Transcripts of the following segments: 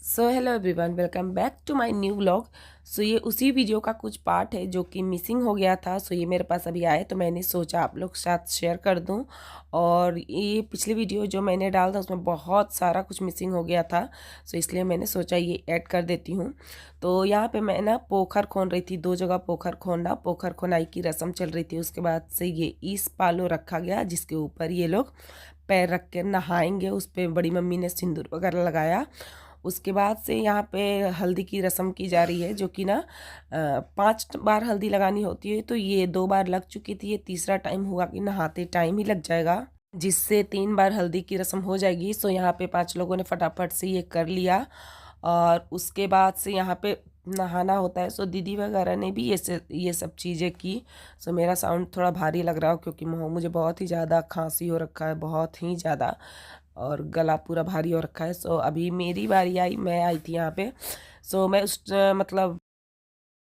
So hello everyone, welcome back to my new vlog. So ये उसी video का कुछ पार्ट है जो कि मिसिंग हो गया था। सो ये मेरे पास अभी आए तो मैंने सोचा आप लोग के साथ शेयर कर दूं। और ये पिछली वीडियो जो मैंने डाला था उसमें बहुत सारा कुछ मिसिंग हो गया था। सो इसलिए मैंने सोचा ये ऐड कर देती हूँ। तो यहाँ पे मैं ना पोखर खोन रही थी, 2 जगह पोखर खोनना, पोखर खोनाई की रस्म चल रही थी। उसके बाद से ये ईस पालो रखा गया जिसके ऊपर ये लोग पैर रख के नहाएंगे। उस पर बड़ी मम्मी ने सिंदूर वगैरह लगाया। उसके बाद से यहाँ पे हल्दी की रस्म की जा रही है जो कि ना 5 बार हल्दी लगानी होती है। तो ये 2 बार लग चुकी थी, ये तीसरा टाइम हुआ कि नहाते टाइम ही लग जाएगा, जिससे 3 बार हल्दी की रस्म हो जाएगी। सो यहाँ पे 5 लोगों ने फटाफट से ये कर लिया। और उसके बाद से यहाँ पे नहाना होता है। सो दीदी वगैरह ने भी ये सब चीज़ें की। सो मेरा साउंड थोड़ा भारी लग रहा हो क्योंकि मुझे बहुत ही ज़्यादा खांसी हो रखा है, बहुत ही ज़्यादा, और गला पूरा भारी हो रखा है। सो अभी मेरी बारी आई, मैं आई थी यहाँ पे। सो मैं उस मतलब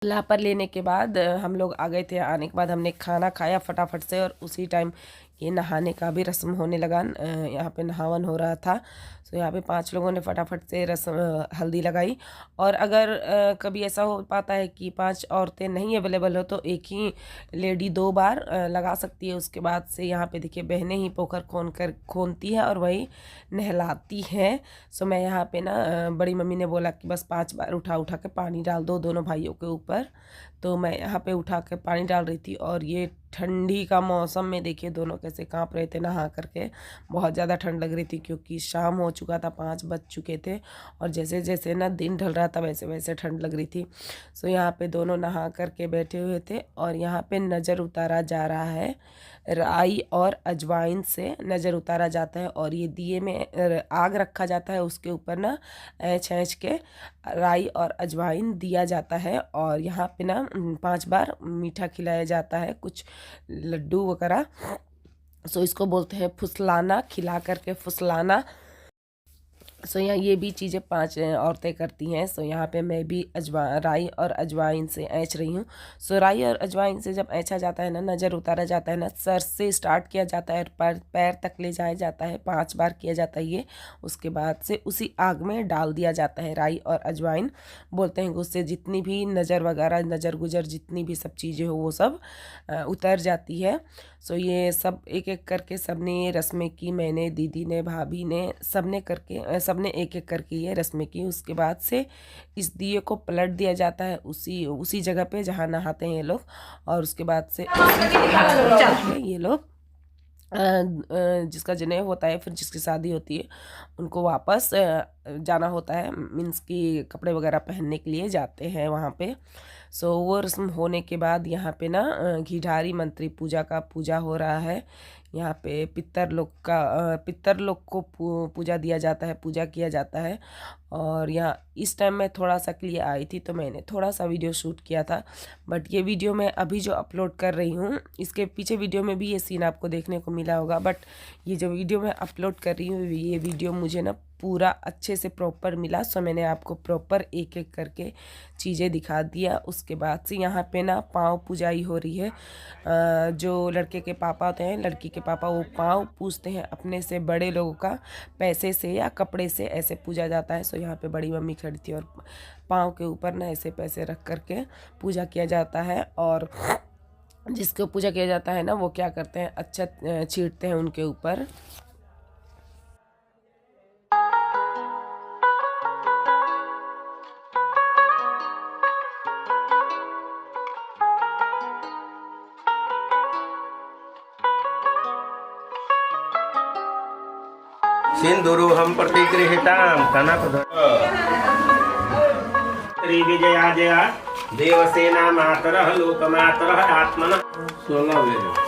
लापर लेने के बाद हम लोग आ गए थे। आने के बाद हमने खाना खाया फटाफट से, और उसी टाइम ये नहाने का भी रस्म होने लगा। यहाँ पे नहावन हो रहा था। तो यहाँ पे 5 लोगों ने फटाफट से रस्म हल्दी लगाई। और अगर कभी ऐसा हो पाता है कि 5 औरतें नहीं अवेलेबल हो तो एक ही लेडी 2 बार लगा सकती है। उसके बाद से यहाँ पे देखिए बहनें ही पोखर खोनती है और वही नहलाती हैं। सो मैं यहाँ पे ना बड़ी मम्मी ने बोला कि बस 5 बार उठा उठा के पानी डाल दो दोनों भाइयों के ऊपर। तो मैं यहाँ पे उठा के पानी डाल रही थी। और ये ठंडी का मौसम में देखिए दोनों कैसे कांप रहे थे नहा करके। बहुत ज़्यादा ठंड लग रही थी क्योंकि शाम हो चुका था, 5 बज चुके थे, और जैसे जैसे ना दिन ढल रहा था वैसे वैसे ठंड लग रही थी। सो यहाँ पे दोनों नहा करके बैठे हुए थे। और यहाँ पे नज़र उतारा जा रहा है, राई और अजवाइन से नज़र उतारा जाता है। और ये दिए में आग रखा जाता है, उसके ऊपर ना ऐंच ऐंच के राई और अजवाइन दिया जाता है। और यहाँ पे ना 5 बार मीठा खिलाया जाता है, कुछ लड्डू वगैरह। सो इसको बोलते हैं फुसलाना, खिला करके फुसलाना। सो यहाँ ये भी चीज़ें 5 औरतें करती हैं। सो यहाँ पे मैं भी राई और अजवाइन से ऐंच रही हूँ। सो राई और अजवाइन से जब ऐंचा जाता है ना, नज़र उतारा जाता है ना, सर से स्टार्ट किया जाता है और पैर तक ले जाया जाता है। 5 बार किया जाता है ये। उसके बाद से उसी आग में डाल दिया जाता है राई और अजवाइन। बोलते हैं कि उससे जितनी भी नज़र वगैरह, नज़र गुजर जितनी भी सब चीज़ें हो वो सब उतर जाती है। सो ये सब एक एक करके सबने ये रस्में की, मैंने, दीदी ने, भाभी ने, सबने एक एक करके ये रस्में की। उसके बाद से इस दिए को पलट दिया जाता है उसी जगह पे जहाँ नहाते हैं ये लोग। और उसके बाद से ये लोग जिसका जनेऊ होता है, फिर जिसकी शादी होती है, उनको वापस जाना होता है। मीन्स कि कपड़े वगैरह पहनने के लिए जाते हैं वहाँ पे। सो वो रस्म होने के बाद यहाँ पे ना घिढारी मंत्री पूजा का पूजा हो रहा है। यहाँ पे पितर लोग को पूजा दिया जाता है, पूजा किया जाता है। और यहाँ इस टाइम मैं थोड़ा सा के लिए आई थी तो मैंने थोड़ा सा वीडियो शूट किया था। बट ये वीडियो मैं अभी जो अपलोड कर रही हूँ, इसके पीछे वीडियो में भी ये सीन आपको देखने को मिला होगा। बट ये जो वीडियो मैं अपलोड कर रही हूँ, ये वीडियो मुझे ना पूरा अच्छे से प्रॉपर मिला। सो मैंने आपको प्रॉपर एक एक करके चीज़ें दिखा दिया। उसके बाद से यहाँ पे ना पाँव पूजाई हो रही है। जो लड़के के पापा होते हैं, लड़की के पापा, वो पाँव पूजते हैं अपने से बड़े लोगों का, पैसे से या कपड़े से ऐसे पूजा जाता है। सो यहाँ पे बड़ी मम्मी खड़ी थी और पाँव के ऊपर ना ऐसे पैसे रख करके पूजा किया जाता है। और जिसको पूजा किया जाता है ना, वो क्या करते हैं, अच्छा छींटते हैं उनके ऊपर। सिंदूरुहं प्रतिगृहीतां कनकधरा जया देवसेना मातरः लोकमातरः आत्मनः 16 वेद।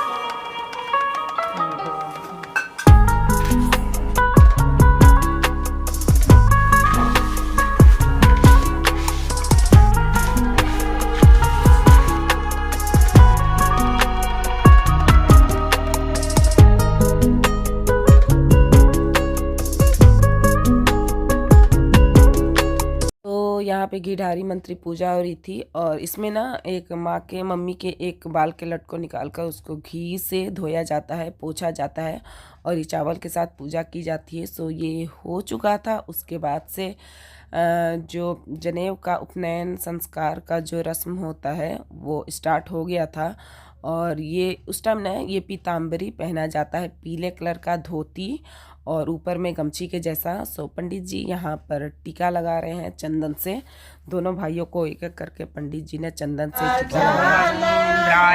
यहाँ पे घीढारी मंत्री पूजा हो रही थी और इसमें ना एक माँ के मम्मी के एक बाल के लट को निकाल कर उसको घी से धोया जाता है, पोंछा जाता है और ये चावल के साथ पूजा की जाती है। सो ये हो चुका था। उसके बाद से जो जनेऊ का उपनयन संस्कार का जो रस्म होता है वो स्टार्ट हो गया था। और ये उस टाइम ना ये पीताम्बरी पहना जाता है, पीले कलर का धोती और ऊपर में गमछी के जैसा। सो पंडित जी यहाँ पर टीका लगा रहे हैं चंदन से। दोनों भाइयों को एक एक करके पंडित जी ने चंदन से टीका लगाया।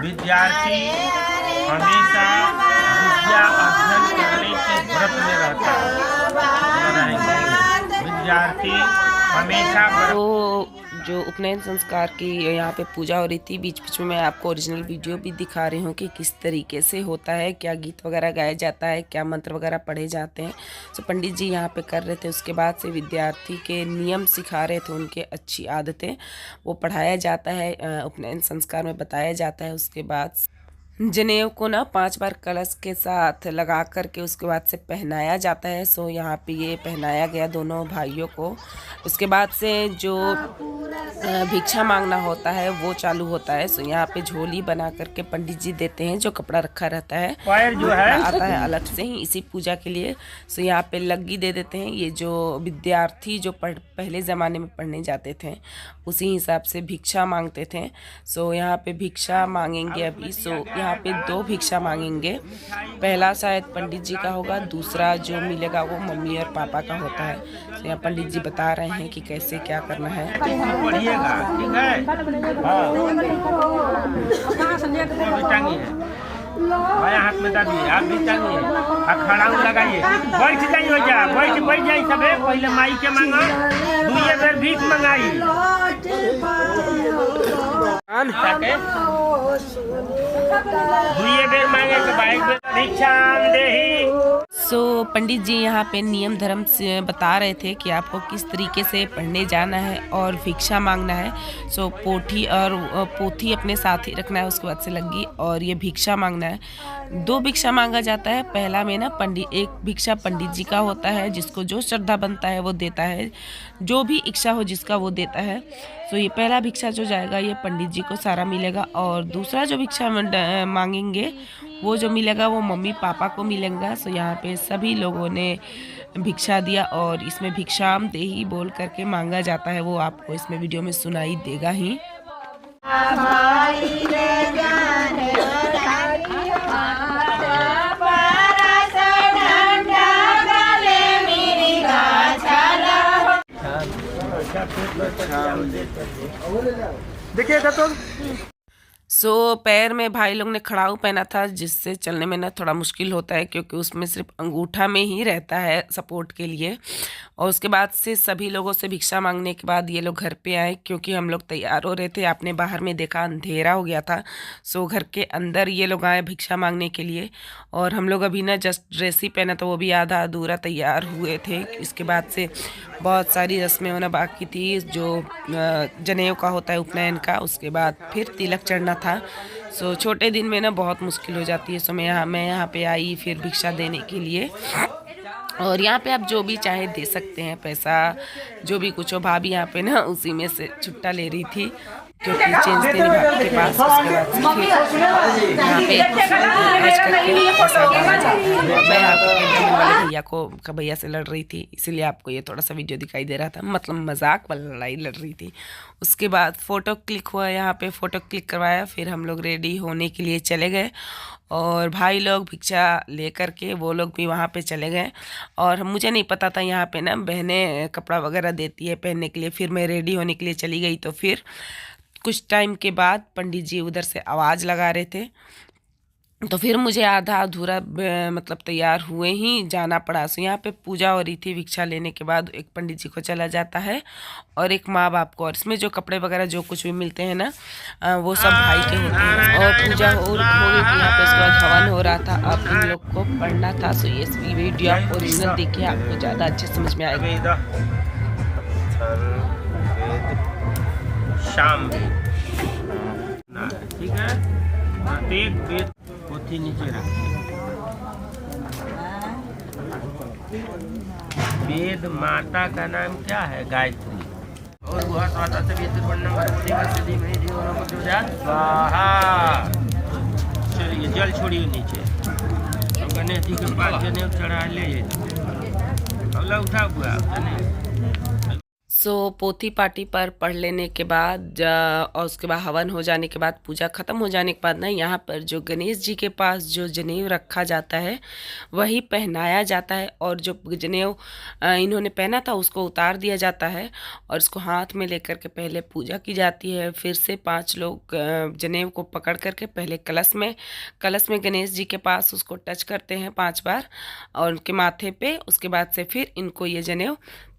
विद्यार्थी हमेशा विद्या अध्ययन करने के व्रत में रहता है। विद्यार्थी हमेशा तो जो उपनयन संस्कार की यहाँ पे पूजा हो रही थी, बीच बीच में मैं आपको ओरिजिनल वीडियो भी दिखा रही हूँ कि किस तरीके से होता है, क्या गीत वगैरह गाया जाता है, क्या मंत्र वगैरह पढ़े जाते हैं। तो पंडित जी यहाँ पे कर रहे थे। उसके बाद से विद्यार्थी के नियम सिखा रहे थे, उनके अच्छी आदतें वो पढ़ाया जाता है, उपनयन संस्कार में बताया जाता है। उसके बाद जनेऊ को ना 5 बार कलश के साथ लगा करके उसके बाद से पहनाया जाता है। सो यहाँ पे ये पहनाया गया दोनों भाइयों को। उसके बाद से जो भिक्षा मांगना होता है वो चालू होता है। सो यहाँ पे झोली बना करके पंडित जी देते हैं, जो कपड़ा रखा रहता है जो है आता है अलग से ही इसी पूजा के लिए। सो यहाँ पे लग्गी दे देते हैं। ये जो विद्यार्थी जो पहले ज़माने में पढ़ने जाते थे उसी हिसाब से भिक्षा मांगते थे। सो यहाँ पे भिक्षा मांगेंगे अभी। सो यहाँ पे 2 भिक्षा मांगेंगे। पहला शायद पंडित जी का होगा, दूसरा जो मिलेगा वो मम्मी और पापा का होता है। तो यहाँ पंडित जी बता रहे हैं कि कैसे क्या करना है। पढ़िएगा, ठीक है? बाया हाथ में दाबिए, आप भी टांगिए, खड़ा लगाइए, बैठ जाइए, हो जा, बैठ जाइए सबे। पहले माई के मांगा, दुइये बेर भीख मंगाई। दुइये बेर मांगे के बाइक में भिक्षा देही। सो पंडित जी यहाँ पे नियम धर्म से बता रहे थे कि आपको किस तरीके से पढ़ने जाना है और भिक्षा मांगना है। सो पोथी अपने साथ ही रखना है, उसके बाद से लग्गी और ये भिक्षा मांगना है। 2 भिक्षा मांगा जाता है। पहला में ना एक भिक्षा पंडित जी का होता है, जिसको जो श्रद्धा बनता है वो देता है, जो भी इच्छा हो जिसका वो देता है। सो ये पहला भिक्षा जो जाएगा ये पंडित जी को सारा मिलेगा और दूसरा जो भिक्षा मांगेंगे वो जो मिलेगा वो मम्मी पापा को मिलेगा। सो यहाँ पे सभी लोगों ने भिक्षा दिया और इसमें भिक्षाम देही बोल करके मांगा जाता है, वो आपको इसमें वीडियो में सुनाई देगा ही। देखिएगा तो सो पैर में भाई लोग ने खड़ाऊ पहना था, जिससे चलने में ना थोड़ा मुश्किल होता है क्योंकि उसमें सिर्फ अंगूठा में ही रहता है सपोर्ट के लिए। और उसके बाद से सभी लोगों से भिक्षा मांगने के बाद ये लोग घर पे आए, क्योंकि हम लोग तैयार हो रहे थे। आपने बाहर में देखा अंधेरा हो गया था। सो घर के अंदर ये लोग आए भिक्षा मांगने के लिए और हम लोग अभी ना जस्ट ड्रेस ही पहना था, वो भी आधा अधूरा तैयार हुए थे। इसके बाद से बहुत सारी रस्में होना बाकी थी, जो जनेऊ का होता है उपनयन का। उसके बाद फिर तिलक चढ़ना था। सो छोटे दिन में ना बहुत मुश्किल हो जाती है। सो मैं यहाँ पे आई फिर भिक्षा देने के लिए। और यहाँ पे आप जो भी चाहे दे सकते हैं, पैसा जो भी कुछ हो। भाभी यहाँ पे ना उसी में से छुट्टा ले रही थी क्योंकि चेंज थे नहीं भाभी के पास। उसके बाद फिर यहाँ पे खर्च करके पैसा डाला जाता है। मैं यहाँ पे वाले भैया को भैया से लड़ रही थी, इसीलिए आपको ये थोड़ा सा वीडियो दिखाई दे रहा था, मतलब मजाक वाली लड़ाई लड़ रही थी। उसके बाद फ़ोटो क्लिक हुआ, यहाँ पे फ़ोटो क्लिक करवाया, फिर हम लोग रेडी होने के लिए चले गए और भाई लोग भिक्षा लेकर के वो लोग भी वहाँ पे चले गए। और मुझे नहीं पता था यहाँ पे ना बहनें कपड़ा वगैरह देती है पहनने के लिए। फिर मैं रेडी होने के लिए चली गई तो फिर कुछ टाइम के बाद पंडित जी उधर से आवाज़ लगा रहे थे तो फिर मुझे आधा अधूरा मतलब तैयार हुए ही जाना पड़ा। सो यहाँ पे पूजा हो रही थी। भिक्षा लेने के बाद एक पंडित जी को चला जाता है और एक माँ बाप को, और इसमें जो कपड़े वगैरह जो कुछ भी मिलते हैं ना वो सब भाई के होते हैं। और पूजा हो गई थी यहाँ पे, उसके बाद हवन हो रहा था। अब इन लोग को पढ़ना था। सो ये वीडियो आप ओरिजिनल देखिए, आपको ज़्यादा अच्छे समझ में आएगा। शाम ठीक है, एक वेद पोथी नीचे रखिए। वेद माता का नाम क्या है? गायत्री। और वह स्वाता से स्वाहा। चलिए जल छोड़िए नीचे। तो गणेश जी के पास जनेऊ चढ़ा ले, अगला उठा हुआ जनेऊ। सो पोथी पाठी पर पढ़ लेने के बाद और उसके बाद हवन हो जाने के बाद, पूजा ख़त्म हो जाने के बाद ना, यहाँ पर जो गणेश जी के पास जो जनेऊ रखा जाता है वही पहनाया जाता है। और जो जनेऊ इन्होंने पहना था उसको उतार दिया जाता है और इसको हाथ में लेकर के पहले पूजा की जाती है। फिर से 5 लोग जनेऊ को पकड़ करके पहले कलश में गणेश जी के पास उसको टच करते हैं 5 बार और उनके माथे पे। उसके बाद से फिर इनको ये जनेऊ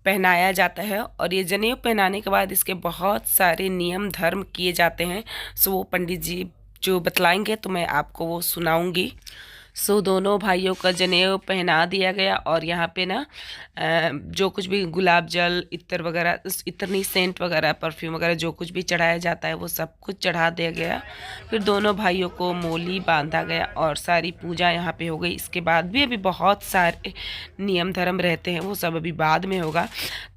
पहनाया जाता है। और ये जनेऊ पहनाने के बाद इसके बहुत सारे नियम धर्म किए जाते हैं। सो वो पंडित जी जो बतलाएंगे तो मैं आपको वो सुनाऊंगी। सो दोनों भाइयों का जनेऊ पहना दिया गया और यहाँ पे ना जो कुछ भी गुलाब जल, इत्र वगैरह, इत्र नहीं, सेंट वगैरह, परफ्यूम वगैरह जो कुछ भी चढ़ाया जाता है वो सब कुछ चढ़ा दिया गया। फिर दोनों भाइयों को मोली बांधा गया और सारी पूजा यहाँ पे हो गई। इसके बाद भी अभी बहुत सारे नियम धर्म रहते हैं, वो सब अभी बाद में होगा।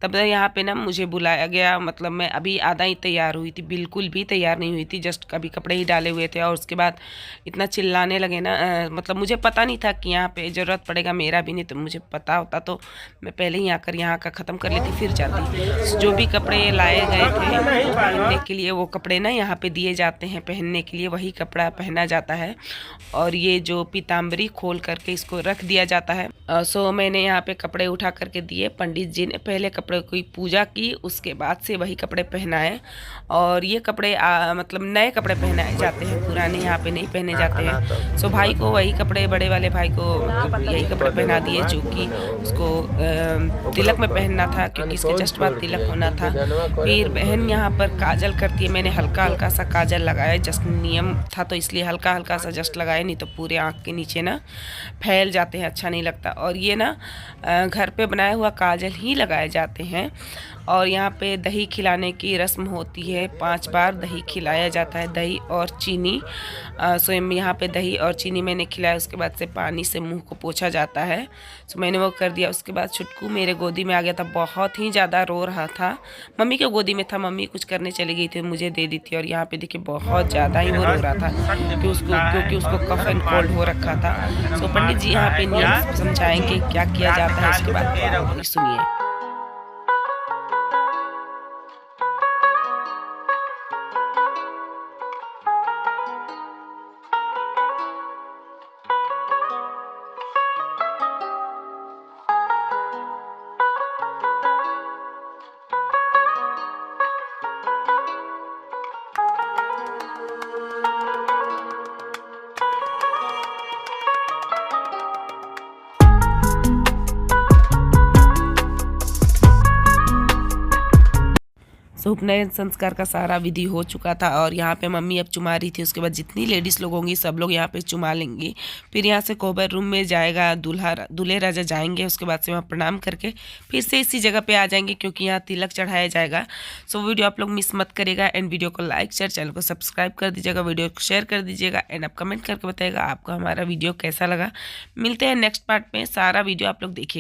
तब यहाँ पे ना मुझे बुलाया गया। मतलब मैं अभी आधा ही तैयार हुई थी, बिल्कुल भी तैयार नहीं हुई थी, जस्ट कभी कपड़े ही डाले हुए थे। और उसके बाद इतना चिल्लाने लगे ना, मतलब मुझे पता नहीं था कि यहाँ पे ज़रूरत पड़ेगा, मेरा भी नहीं। तो मुझे पता होता तो मैं पहले ही आकर यहाँ का ख़त्म कर लेती, फिर जाती। जो भी कपड़े लाए गए थे पहनने के लिए, वो कपड़े ना यहाँ पे दिए जाते हैं पहनने के लिए, वही कपड़ा पहना जाता है। और ये जो पीताम्बरी खोल करके इसको रख दिया जाता है। सो मैंने यहाँ पे कपड़े उठा करके दिए। पंडित जी ने पहले कपड़े की पूजा की, उसके बाद से वही कपड़े पहनाए। और ये कपड़े मतलब नए कपड़े पहनाए जाते हैं, पुराने यहाँ पे नहीं पहने जाते हैं। सो भाई को वही कपड़े, बड़े वाले भाई को यही कपड़े पहना दिए जो कि उसको तिलक में पहनना था, क्योंकि इसके जस्ट बाद तिलक होना था। फिर बहन यहाँ पर काजल करती है। मैंने हल्का हल्का सा काजल लगाया, जस्ट नियम था तो इसलिए हल्का हल्का सा जस्ट लगाया, नहीं तो पूरे आँख के नीचे ना फैल जाते हैं, अच्छा नहीं लगता। और ये ना घर पे बनाया हुआ काजल ही लगाए जाते हैं। और यहाँ पे दही खिलाने की रस्म होती है, 5 बार दही खिलाया जाता है, दही और चीनी। सो यहाँ पे दही और चीनी मैंने खिलाया। उसके बाद से पानी से मुंह को पोंछा जाता है। सो मैंने वो कर दिया। उसके बाद छुटकू मेरे गोदी में आ गया था, बहुत ही ज़्यादा रो रहा था। मम्मी के गोदी में था, मम्मी कुछ करने चली गई थी, मुझे दे दी थी। और यहाँ पे देखिए बहुत ज़्यादा ही वो रो रहा था क्योंकि उसको कफ एंड कोल्ड हो रखा था। सो पंडित जी यहाँ पे नियम समझाएंगे क्या किया जाता है, उसके बाद सुनिए। सो उपनयन संस्कार का सारा विधि हो चुका था और यहाँ पे मम्मी अब चुमा रही थी। उसके बाद जितनी लेडीज़ लोग होंगी सब लोग यहाँ पे चुमा लेंगी। फिर यहाँ से कोबर रूम में जाएगा, दूल्हे राजा जाएंगे। उसके बाद से वहाँ प्रणाम करके फिर से इसी जगह पे आ जाएंगे, क्योंकि यहाँ तिलक चढ़ाया जाएगा। सो वीडियो आप लोग मिस मत करिएगा। एंड वीडियो को लाइक शेयर, चैनल को सब्सक्राइब कर दीजिएगा, वीडियो को शेयर कर दीजिएगा। एंड आप कमेंट करके बताइएगा आपको हमारा वीडियो कैसा लगा। मिलते हैं नेक्स्ट पार्ट में, सारा वीडियो आप लोग देखिए।